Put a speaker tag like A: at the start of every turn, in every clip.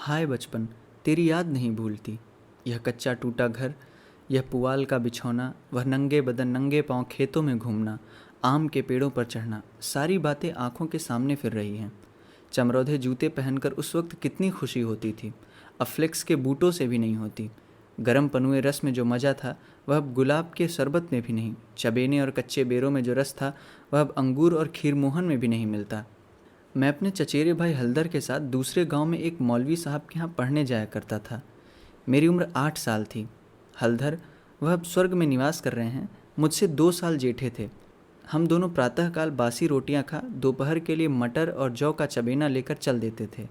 A: हाय बचपन, तेरी याद नहीं भूलती। यह कच्चा टूटा घर, यह पुआल का बिछौना, वह नंगे बदन नंगे पांव खेतों में घूमना, आम के पेड़ों पर चढ़ना, सारी बातें आंखों के सामने फिर रही हैं। चमरौधे जूते पहनकर उस वक्त कितनी खुशी होती थी, अब फ्लेक्स के बूटों से भी नहीं होती। गरम पनुए रस में जो मज़ा था वह अब गुलाब के शरबत में भी नहीं, चबेने और कच्चे बेरों में जो रस था वह अब अंगूर और खीरमोहन में भी नहीं मिलता। मैं अपने चचेरे भाई हल्दर के साथ दूसरे गांव में एक मौलवी साहब के यहाँ पढ़ने जाया करता था। मेरी उम्र 8 साल थी। हल्दर, वह अब स्वर्ग में निवास कर रहे हैं, मुझसे 2 साल जेठे थे। हम दोनों प्रातःकाल बासी रोटियां खा दोपहर के लिए मटर और जौ का चबेना लेकर चल देते थे।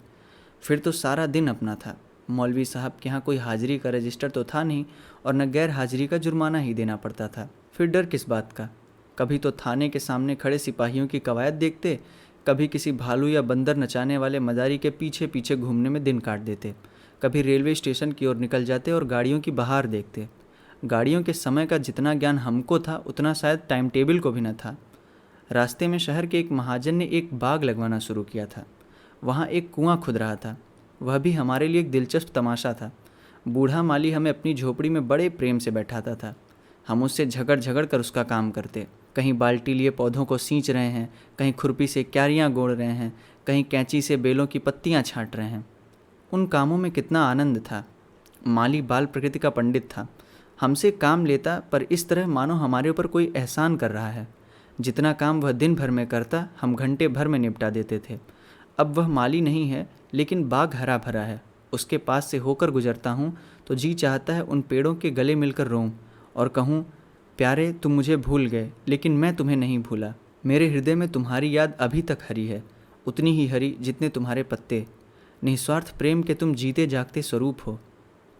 A: फिर तो सारा दिन अपना था। मौलवी साहब के यहाँ कोई हाजिरी का रजिस्टर तो था नहीं और न गैर हाजिरी का जुर्माना ही देना पड़ता था। फिर डर किस बात का। कभी तो थाने के सामने खड़े सिपाहियों की कवायद देखते, कभी किसी भालू या बंदर नचाने वाले मदारी के पीछे पीछे घूमने में दिन काट देते, कभी रेलवे स्टेशन की ओर निकल जाते और गाड़ियों की बहार देखते। गाड़ियों के समय का जितना ज्ञान हमको था उतना शायद टाइम टेबल को भी न था। रास्ते में शहर के एक महाजन ने एक बाग लगवाना शुरू किया था। वहाँ एक कुआं खुद रहा था। वह भी हमारे लिए एक दिलचस्प तमाशा था। बूढ़ा माली हमें अपनी झोपड़ी में बड़े प्रेम से बैठाता था। हम उससे झगड़ झगड़ कर उसका काम करते। कहीं बाल्टी लिए पौधों को सींच रहे हैं, कहीं खुरपी से क्यारियाँ गोड़ रहे हैं, कहीं कैंची से बेलों की पत्तियाँ छाँट रहे हैं। उन कामों में कितना आनंद था। माली बाल प्रकृति का पंडित था। हमसे काम लेता पर इस तरह मानो हमारे ऊपर कोई एहसान कर रहा है। जितना काम वह दिन भर में करता हम घंटे भर में निपटा देते थे। अब वह माली नहीं है, लेकिन बाग हरा भरा है। उसके पास से होकर गुजरता हूँ तो जी चाहता है उन पेड़ों के गले मिलकर रोऊं और कहूँ, प्यारे तुम मुझे भूल गए लेकिन मैं तुम्हें नहीं भूला। मेरे हृदय में तुम्हारी याद अभी तक हरी है, उतनी ही हरी जितने तुम्हारे पत्ते। निस्वार्थ प्रेम के तुम जीते जागते स्वरूप हो।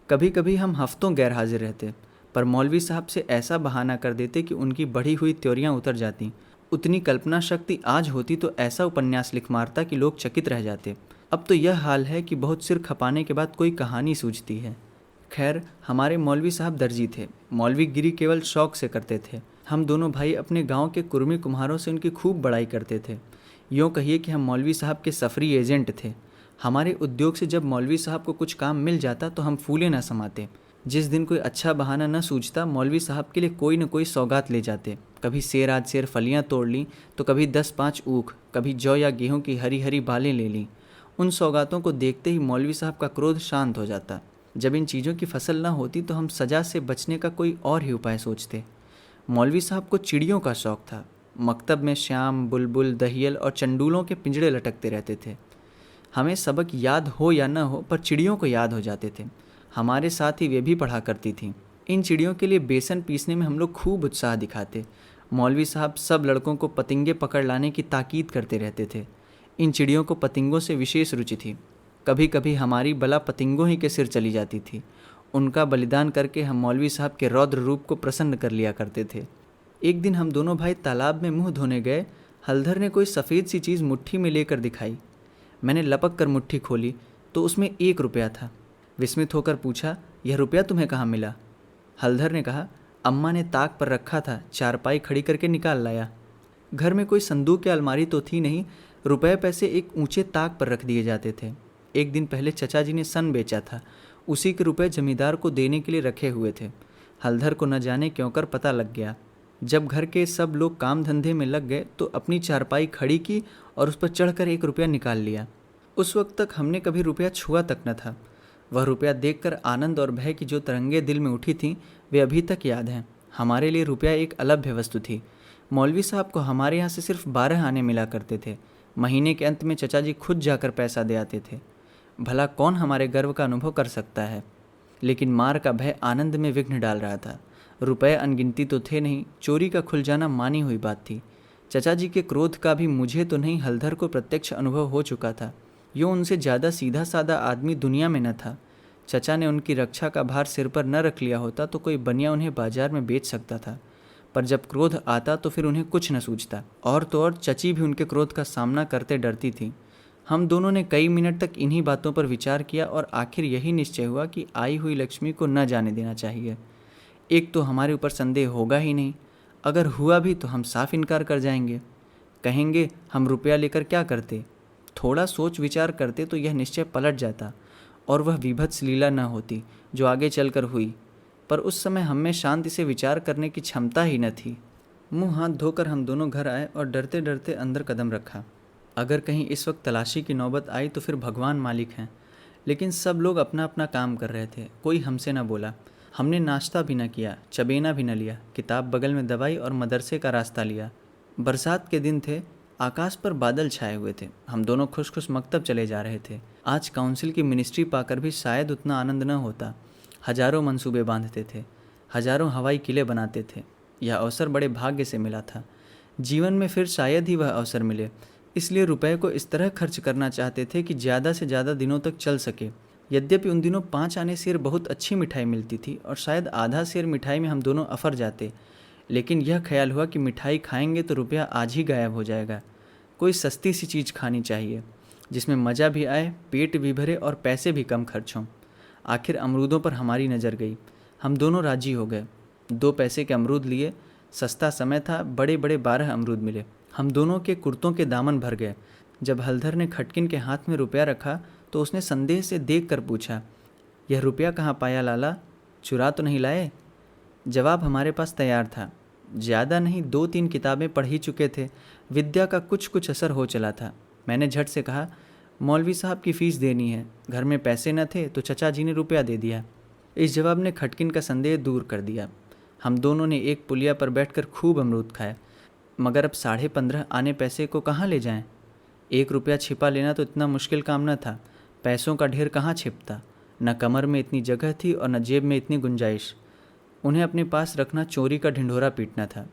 A: कभी कभी हम हफ्तों गैर हाजिर रहते, पर मौलवी साहब से ऐसा बहाना कर देते कि उनकी बढ़ी हुई त्योरियां उतर जाती। उतनी कल्पना शक्ति आज होती तो ऐसा उपन्यास लिख मारता कि लोग चकित रह जाते। अब तो यह हाल है कि बहुत सिर खपाने के बाद कोई कहानी सूझती है। खैर, हमारे मौलवी साहब दर्जी थे। मौलवीगिरी केवल शौक से करते थे। हम दोनों भाई अपने गांव के कुर्मी कुम्हारों से उनकी खूब बड़ाई करते थे। यूँ कहिए कि हम मौलवी साहब के सफरी एजेंट थे। हमारे उद्योग से जब मौलवी साहब को कुछ काम मिल जाता तो हम फूले न समाते। जिस दिन कोई अच्छा बहाना न सूझता, मौलवी साहब के लिए कोई न कोई सौगात ले जाते। कभी सेर आज सेर फलियाँ तोड़ लीं तो कभी 10-5 ऊख, कभी जौ या गेहूँ की हरी हरी बालें ले लीं। उन सौगातों को देखते ही मौलवी साहब का क्रोध शांत हो जाता। जब इन चीज़ों की फसल न होती तो हम सजा से बचने का कोई और ही उपाय सोचते। मौलवी साहब को चिड़ियों का शौक था। मकतब में श्याम, बुलबुल, दहियल और चंडूलों के पिंजड़े लटकते रहते थे। हमें सबक याद हो या न हो, पर चिड़ियों को याद हो जाते थे। हमारे साथ ही वे भी पढ़ा करती थीं। इन चिड़ियों के लिए बेसन पीसने में हम लोग खूब उत्साह दिखाते। मौलवी साहब सब लड़कों को पतंगे पकड़ लाने की ताकीद करते रहते थे। इन चिड़ियों को पतंगों से विशेष रुचि थी। कभी कभी हमारी बला पतंगों ही के सिर चली जाती थी। उनका बलिदान करके हम मौलवी साहब के रौद्र रूप को प्रसन्न कर लिया करते थे। एक दिन हम दोनों भाई तालाब में मुंह धोने गए। हल्दर ने कोई सफ़ेद सी चीज़ मुट्ठी में लेकर दिखाई। मैंने लपक कर मुट्ठी खोली तो उसमें 1 रुपया था। विस्मित होकर पूछा, यह रुपया तुम्हें कहाँ मिला? हल्दर ने कहा, अम्मा ने ताक पर रखा था, चारपाई खड़ी करके निकाल लाया। घर में कोई संदूक या अलमारी तो थी नहीं। रुपए पैसे एक ऊंचे ताक पर रख दिए जाते थे। एक दिन पहले चचा जी ने सन बेचा था, उसी के रुपए जमींदार को देने के लिए रखे हुए थे। हल्दर को न जाने क्यों कर पता लग गया। जब घर के सब लोग काम धंधे में लग गए तो अपनी चारपाई खड़ी की और उस पर चढ़कर 1 रुपया निकाल लिया। उस वक्त तक हमने कभी रुपया छुआ तक न था। वह रुपया देखकर आनंद और भय की जो तरंगे दिल में उठी थीं, वे अभी तक याद हैं। हमारे लिए रुपया एक अलभ्य वस्तु थी। मौलवी साहब को हमारे यहाँ से सिर्फ 12 आने मिला करते थे। महीने के अंत में चचा जी खुद जाकर पैसा दे आते थे। भला कौन हमारे गर्व का अनुभव कर सकता है। लेकिन मार का भय आनंद में विघ्न डाल रहा था। रुपए अनगिनती तो थे नहीं, चोरी का खुल जाना मानी हुई बात थी। चचा जी के क्रोध का भी मुझे तो नहीं, हल्दर को प्रत्यक्ष अनुभव हो चुका था। यूँ उनसे ज़्यादा सीधा साधा आदमी दुनिया में न था। चचा ने उनकी रक्षा का भार सिर पर न रख लिया होता तो कोई बनिया उन्हें बाजार में बेच सकता था। पर जब क्रोध आता तो फिर उन्हें कुछ न सूझता। और तो और चची भी उनके क्रोध का सामना करते डरती थी। हम दोनों ने कई मिनट तक इन्हीं बातों पर विचार किया और आखिर यही निश्चय हुआ कि आई हुई लक्ष्मी को न जाने देना चाहिए। एक तो हमारे ऊपर संदेह होगा ही नहीं, अगर हुआ भी तो हम साफ इनकार कर जाएंगे। कहेंगे हम रुपया लेकर क्या करते। थोड़ा सोच विचार करते तो यह निश्चय पलट जाता। और वह विभत्स लीला न होती जो आगे चलकर हुई। पर उस समय हम में शांति से विचार करने की क्षमता ही न थी। मुंह हाथ धोकर हम दोनों घर आए और डरते डरते अंदर कदम रखा। अगर कहीं इस वक्त तलाशी की नौबत आई तो फिर भगवान मालिक हैं। लेकिन सब लोग अपना अपना काम कर रहे थे, कोई हमसे न बोला। हमने नाश्ता भी न किया, चबेना भी न लिया, किताब बगल में दबाई और मदरसे का रास्ता लिया। बरसात के दिन थे, आकाश पर बादल छाए हुए थे। हम दोनों खुश खुश मकतब चले जा रहे थे। आज काउंसिल की मिनिस्ट्री पाकर भी शायद उतना आनंद न होता। हजारों मंसूबे बांधते थे, हजारों हवाई किले बनाते थे। यह अवसर बड़े भाग्य से मिला था। जीवन में फिर शायद ही वह अवसर मिले, इसलिए रुपए को इस तरह खर्च करना चाहते थे कि ज़्यादा से ज़्यादा दिनों तक चल सके। यद्यपि उन दिनों 5 आने सेर बहुत अच्छी मिठाई मिलती थी और शायद आधा सेर मिठाई में हम दोनों अफर जाते, लेकिन यह ख्याल हुआ कि मिठाई खाएंगे तो रुपया आज ही गायब हो जाएगा। कोई सस्ती सी चीज़ खानी चाहिए जिसमें मज़ा भी आए, पेट भी भरे और पैसे भी कम खर्च हों। आखिर अमरूदों पर हमारी नज़र गई। हम दोनों राजी हो गए। 2 पैसे के अमरूद लिए। सस्ता समय था, बड़े बड़े 12 अमरूद मिले। हम दोनों के कुर्तों के दामन भर गए। जब हलधर ने खटकिन के हाथ में रुपया रखा तो उसने संदेह से देख कर पूछा, यह रुपया कहाँ पाया लाला, चुरा तो नहीं लाए? जवाब हमारे पास तैयार था। ज़्यादा नहीं, 2-3 किताबें पढ़ ही चुके थे। विद्या का कुछ कुछ असर हो चला था। मैंने झट से कहा, मौलवी साहब की फ़ीस देनी है। घर में पैसे न थे तो चचा जी ने रुपया दे दिया। इस जवाब ने खटकिन का संदेह दूर कर दिया। हम दोनों ने एक पुलिया पर बैठकर खूब अमरूद खाए। मगर अब 15.5 आने पैसे को कहाँ ले जाएं? 1 रुपया छिपा लेना तो इतना मुश्किल काम न था। पैसों का ढेर कहाँ छिपता? न कमर में इतनी जगह थी और न जेब में इतनी गुंजाइश। उन्हें अपने पास रखना चोरी का ढिंढोरा पीटना था।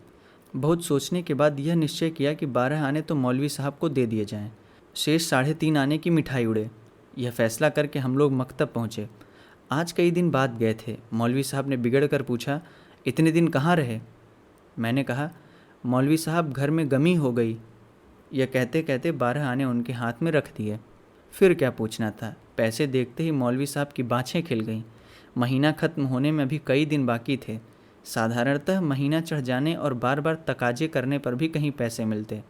A: बहुत सोचने के बाद यह निश्चय किया कि 12 आने तो मौलवी साहब को दे दिए जाएं, शेष 3.5 आने की मिठाई उड़े। यह फैसला करके हम लोग मकतब पहुँचे। आज कई दिन बाद गए थे। मौलवी साहब ने बिगड़ कर पूछा, इतने दिन कहाँ रहे? मैंने कहा, मौलवी साहब घर में गमी हो गई। यह कहते कहते 12 आने उनके हाथ में रख दिए। फिर क्या पूछना था? पैसे देखते ही मौलवी साहब की बाँछें खिल गईं। महीना ख़त्म होने में अभी कई दिन बाकी थे। साधारणतः महीना चढ़ जाने और बार बार तकाजे करने पर भी कहीं पैसे मिलते।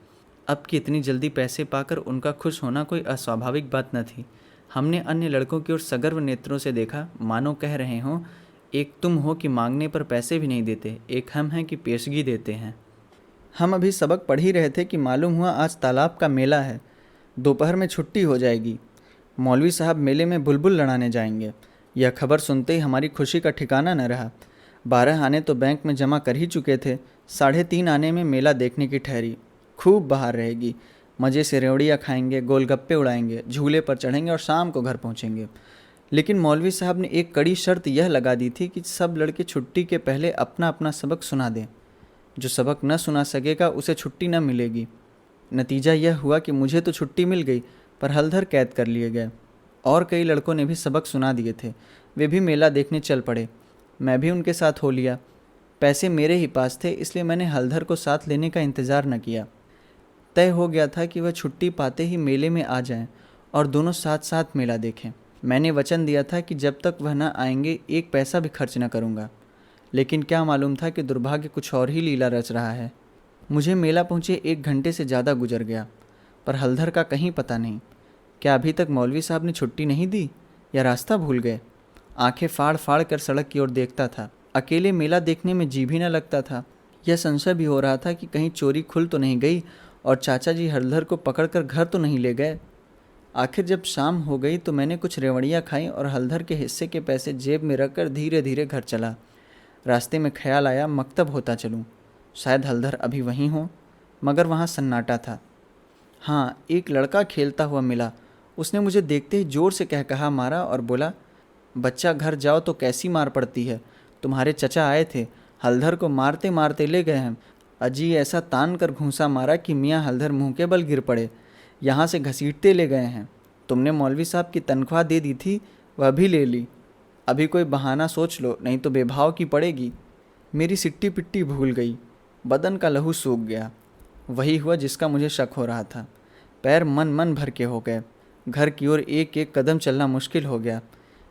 A: अब कि इतनी जल्दी पैसे पाकर उनका खुश होना कोई अस्वाभाविक बात न थी। हमने अन्य लड़कों की ओर सगर्व नेत्रों से देखा, मानो कह रहे हों, एक तुम हो कि मांगने पर पैसे भी नहीं देते, एक हम हैं कि पेशगी देते हैं। हम अभी सबक पढ़ ही रहे थे कि मालूम हुआ आज तालाब का मेला है। दोपहर में छुट्टी हो जाएगी। मौलवी साहब मेले में बुलबुल लड़ाने जाएंगे। यह खबर सुनते ही हमारी खुशी का ठिकाना न रहा। 12 आने तो बैंक में जमा कर ही चुके थे। 3.5 आने में मेला देखने की ठहरी। खूब बाहर रहेगी। मज़े से रेवड़ियाँ खाएंगे, गोलगप्पे उड़ाएंगे, झूले पर चढ़ेंगे और शाम को घर पहुँचेंगे। लेकिन मौलवी साहब ने एक कड़ी शर्त यह लगा दी थी कि सब लड़के छुट्टी के पहले अपना अपना सबक सुना दें। जो सबक न सुना सकेगा उसे छुट्टी न मिलेगी। नतीजा यह हुआ कि मुझे तो छुट्टी मिल गई, पर हलधर कैद कर लिए गए। और कई लड़कों ने भी सबक सुना दिए थे। वे भी मेला देखने चल पड़े। मैं भी उनके साथ हो लिया। पैसे मेरे ही पास थे, इसलिए मैंने हलधर को साथ लेने का इंतज़ार न किया। तय हो गया था कि वह छुट्टी पाते ही मेले में आ जाएं और दोनों साथ साथ मेला देखें। मैंने वचन दिया था कि जब तक वह न आएंगे 1 पैसा भी खर्च न करूँगा। लेकिन क्या मालूम था कि दुर्भाग्य कुछ और ही लीला रच रहा है। मुझे मेला पहुँचे 1 घंटे से ज़्यादा गुजर गया, पर हलधर का कहीं पता नहीं। क्या अभी तक मौलवी साहब ने छुट्टी नहीं दी या रास्ता भूल गए? आंखें फाड़ फाड़ कर सड़क की ओर देखता था। अकेले मेला देखने में जी भी न लगता था। यह संशय भी हो रहा था कि कहीं चोरी खुल तो नहीं गई और चाचा जी हलधर को पकड़कर घर तो नहीं ले गए। आखिर जब शाम हो गई तो मैंने कुछ रेवड़ियाँ खाई और हलधर के हिस्से के पैसे जेब में रखकर धीरे धीरे घर चला। रास्ते में ख्याल आया मकतब होता चलूं। शायद हलधर अभी वहीं हो, मगर वहाँ सन्नाटा था। हाँ, एक लड़का खेलता हुआ मिला। उसने मुझे देखते ही जोर से कहा मारा और बोला, बच्चा घर जाओ तो कैसी मार पड़ती है। तुम्हारे चचा आए थे, हलधर को मारते मारते ले गए हैं। अजी ऐसा तान कर घूंसा मारा कि मियाँ हलधर मुंह के बल गिर पड़े। यहाँ से घसीटते ले गए हैं। तुमने मौलवी साहब की तनख्वाह दे दी थी, वह भी ले ली। अभी कोई बहाना सोच लो, नहीं तो बेभाव की पड़ेगी। मेरी सिट्टी पिट्टी भूल गई। बदन का लहू सूख गया। वही हुआ जिसका मुझे शक हो रहा था। पैर मन मन भर के हो गए। घर की ओर एक एक कदम चलना मुश्किल हो गया।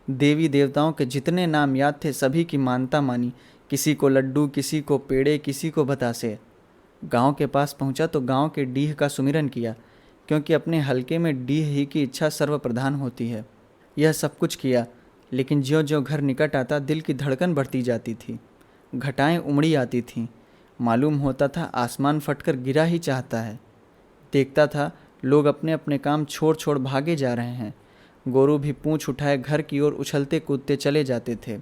A: देवी देवताओं के जितने नाम याद थे सभी की मानता मानी। किसी को लड्डू, किसी को पेड़े, किसी को बतासे। गांव के पास पहुंचा तो गांव के डीह का सुमिरन किया, क्योंकि अपने हलके में डीह ही की इच्छा सर्वप्रधान होती है। यह सब कुछ किया, लेकिन ज्यों-ज्यों घर निकट आता दिल की धड़कन बढ़ती जाती थी। घटाएं उमड़ी आती थीं। मालूम होता था आसमान फटकर गिरा ही चाहता है। देखता था लोग अपने अपने काम छोड़ छोड़ भागे जा रहे हैं। गोरू भी पूंछ उठाए घर की ओर उछलते कूदते चले जाते थे।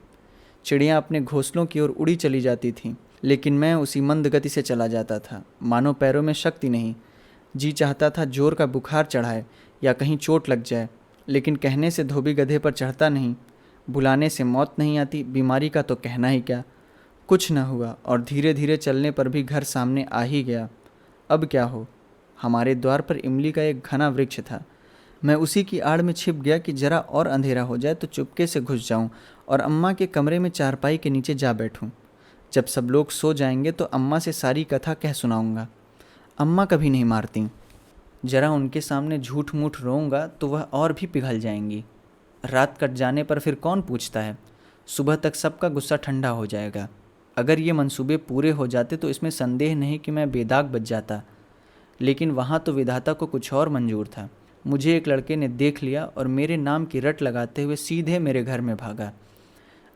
A: चिड़ियाँ अपने घोंसलों की ओर उड़ी चली जाती थीं, लेकिन मैं उसी मंद गति से चला जाता था, मानो पैरों में शक्ति नहीं। जी चाहता था जोर का बुखार चढ़ाए या कहीं चोट लग जाए, लेकिन कहने से धोबी गधे पर चढ़ता नहीं, बुलाने से मौत नहीं आती, बीमारी का तो कहना ही क्या। कुछ न हुआ और धीरे धीरे चलने पर भी घर सामने आ ही गया। अब क्या हो। हमारे द्वार पर इमली का एक घना वृक्ष था। मैं उसी की आड़ में छिप गया कि जरा और अंधेरा हो जाए तो चुपके से घुस जाऊं और अम्मा के कमरे में चारपाई के नीचे जा बैठूं। जब सब लोग सो जाएंगे तो अम्मा से सारी कथा कह सुनाऊंगा। अम्मा कभी नहीं मारती। जरा उनके सामने झूठ मूठ रोऊंगा तो वह और भी पिघल जाएंगी। रात कट जाने पर फिर कौन पूछता है। सुबह तक सबका गुस्सा ठंडा हो जाएगा। अगर ये मंसूबे पूरे हो जाते तो इसमें संदेह नहीं कि मैं बेदाग बच जाता, लेकिन वहाँ तो विधाता को कुछ और मंजूर था। मुझे एक लड़के ने देख लिया और मेरे नाम की रट लगाते हुए सीधे मेरे घर में भागा।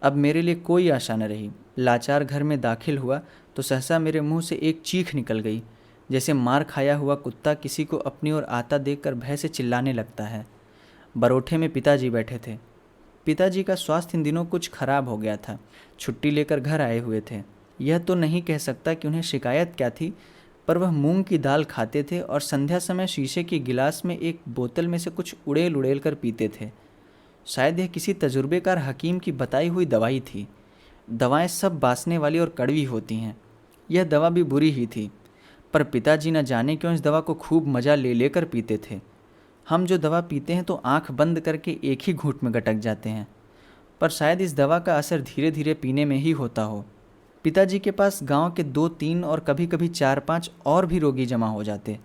A: अब मेरे लिए कोई आशा न रही। लाचार घर में दाखिल हुआ तो सहसा मेरे मुंह से एक चीख निकल गई, जैसे मार खाया हुआ कुत्ता किसी को अपनी ओर आता देखकर भय से चिल्लाने लगता है। बरोठे में पिताजी बैठे थे। पिताजी का स्वास्थ्य इन दिनों कुछ खराब हो गया था। छुट्टी लेकर घर आए हुए थे। यह तो नहीं कह सकता कि उन्हें शिकायत क्या थी, पर वह मूंग की दाल खाते थे और संध्या समय शीशे की गिलास में एक बोतल में से कुछ उड़ेल उड़ेल कर पीते थे। शायद यह किसी तजुर्बेकार हकीम की बताई हुई दवाई थी। दवाएं सब बासने वाली और कड़वी होती हैं। यह दवा भी बुरी ही थी, पर पिताजी न जाने क्यों इस दवा को खूब मज़ा ले लेकर पीते थे। हम जो दवा पीते हैं तो आंख बंद करके एक ही घूंट में गटक जाते हैं, पर शायद इस दवा का असर धीरे धीरे पीने में ही होता हो। पिताजी के पास गांव के 2-3 और कभी कभी 4-5 और भी रोगी जमा हो जाते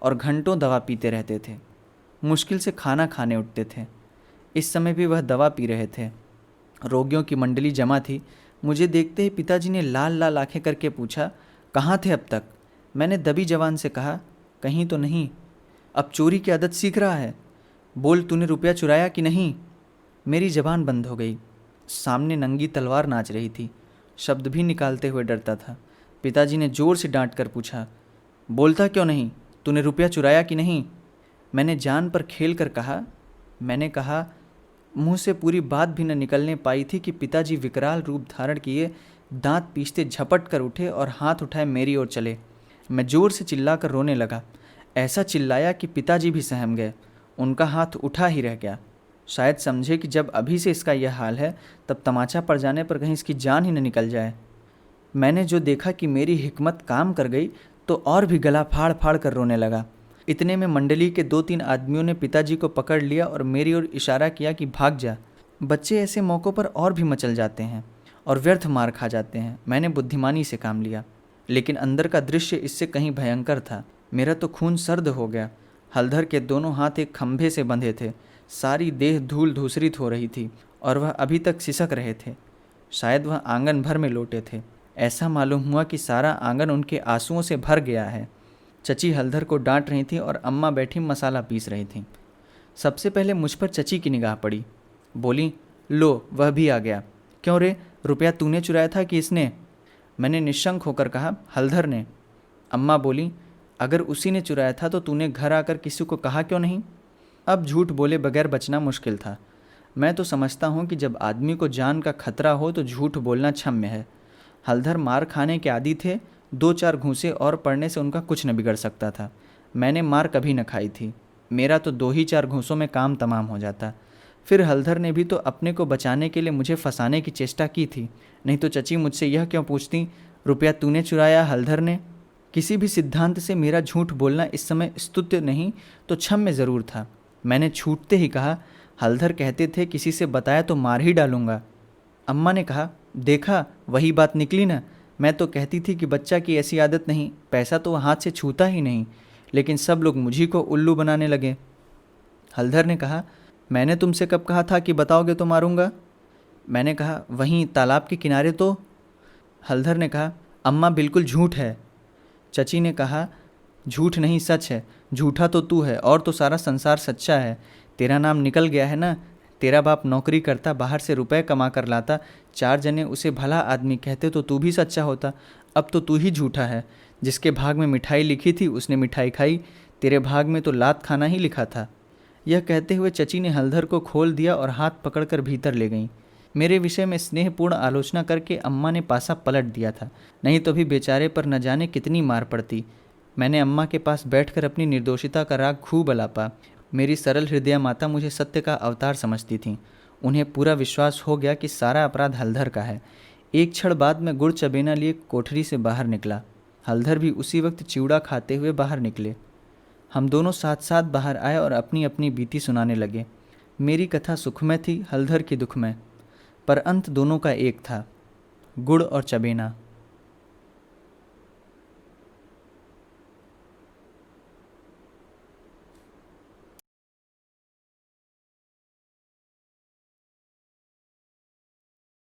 A: और घंटों दवा पीते रहते थे। मुश्किल से खाना खाने उठते थे। इस समय भी वह दवा पी रहे थे। रोगियों की मंडली जमा थी। मुझे देखते ही पिताजी ने लाल लाल आंखें करके पूछा, कहाँ थे अब तक? मैंने दबी जवान से कहा, कहीं तो नहीं। अब चोरी की आदत सीख रहा है। बोल, तूने रुपया चुराया कि नहीं? मेरी जबान बंद हो गई। सामने नंगी तलवार नाच रही थी। शब्द भी निकालते हुए डरता था। पिताजी ने जोर से डांट कर पूछा, बोलता क्यों नहीं? तूने रुपया चुराया कि नहीं? मैंने जान पर खेल कर कहा। मैंने कहा, मुंह से पूरी बात भी न निकलने पाई थी कि पिताजी विकराल रूप धारण किए दांत पीसते झपट कर उठे और हाथ उठाए मेरी ओर चले। मैं जोर से चिल्लाकर रोने लगा। ऐसा चिल्लाया कि पिताजी भी सहम गए। उनका हाथ उठा ही रह गया। शायद समझे कि जब अभी से इसका यह हाल है तब तमाचा पड़ जाने पर कहीं इसकी जान ही न निकल जाए। मैंने जो देखा कि मेरी हिकमत काम कर गई तो और भी गला फाड़ फाड़ कर रोने लगा। इतने में मंडली के 2-3 आदमियों ने पिताजी को पकड़ लिया और मेरी ओर इशारा किया कि भाग जा। बच्चे ऐसे मौक़ों पर और भी मचल जाते हैं और व्यर्थ मार खा जाते हैं। मैंने बुद्धिमानी से काम लिया, लेकिन अंदर का दृश्य इससे कहीं भयंकर था। मेरा तो खून सर्द हो गया। हलधर के दोनों हाथ एक खंभे से बंधे थे। सारी देह धूल धूसरित हो रही थी और वह अभी तक सिसक रहे थे। शायद वह आंगन भर में लोटे थे। ऐसा मालूम हुआ कि सारा आंगन उनके आंसुओं से भर गया है। चची हलधर को डांट रही थी और अम्मा बैठी मसाला पीस रही थीं। सबसे पहले मुझ पर चची की निगाह पड़ी। बोली, लो वह भी आ गया। क्यों रे, रुपया तूने चुराया था कि इसने? मैंने निशंक होकर कहा, हलधर ने। अम्मा बोली, अगर उसी ने चुराया था तो तूने घर आकर किसी को कहा क्यों नहीं? अब झूठ बोले बगैर बचना मुश्किल था। मैं तो समझता हूँ कि जब आदमी को जान का खतरा हो तो झूठ बोलना क्षम्य है। हलधर मार खाने के आदी थे। 2-4 घूंसे और पड़ने से उनका कुछ न बिगड़ सकता था। मैंने मार कभी न खाई थी। मेरा तो 2 ही 4 घूंसों में काम तमाम हो जाता। फिर हलधर ने भी तो अपने को बचाने के लिए मुझे फंसाने की चेष्टा की थी। नहीं तो चची मुझसे यह क्यों पूछती, रुपया तूने चुराया हलधर ने? किसी भी सिद्धांत से मेरा झूठ बोलना इस समय स्तुत्य नहीं तो क्षम्य ज़रूर था। मैंने छूटते ही कहा, हलधर कहते थे किसी से बताया तो मार ही डालूंगा। अम्मा ने कहा, देखा वही बात निकली ना। मैं तो कहती थी कि बच्चा की ऐसी आदत नहीं, पैसा तो वह हाथ से छूता ही नहीं, लेकिन सब लोग मुझी को उल्लू बनाने लगे। हलधर ने कहा, मैंने तुमसे कब कहा था कि बताओगे तो मारूंगा? मैंने कहा, वहीं तालाब के किनारे तो। हलधर ने कहा, अम्मा बिल्कुल झूठ है। चची ने कहा, झूठ नहीं सच है। झूठा तो तू है और तो सारा संसार सच्चा है। तेरा नाम निकल गया है ना। तेरा बाप नौकरी करता, बाहर से रुपए कमा कर लाता, 4 जने उसे भला आदमी कहते तो तू भी सच्चा होता। अब तो तू ही झूठा है। जिसके भाग में मिठाई लिखी थी उसने मिठाई खाई, तेरे भाग में तो लात खाना ही लिखा था। यह कहते हुए चची ने हलधर को खोल दिया और हाथ पकड़कर भीतर ले गईं। मेरे विषय में स्नेहपूर्ण आलोचना करके अम्मा ने पासा पलट दिया था, नहीं तो भी बेचारे पर न जाने कितनी मार पड़ती। मैंने अम्मा के पास बैठकर अपनी निर्दोषिता का राग खूब अलापा। मेरी सरल हृदया माता मुझे सत्य का अवतार समझती थीं। उन्हें पूरा विश्वास हो गया कि सारा अपराध हलधर का है। एक क्षण बाद मैं गुड़ चबेना लिए कोठरी से बाहर निकला। हलधर भी उसी वक्त चिवड़ा खाते हुए बाहर निकले। हम दोनों साथ साथ बाहर आए और अपनी अपनी बीती सुनाने लगे। मेरी कथा सुखमय थी, हलधर की दुखमय, पर अंत दोनों का एक था, गुड़ और चबेना।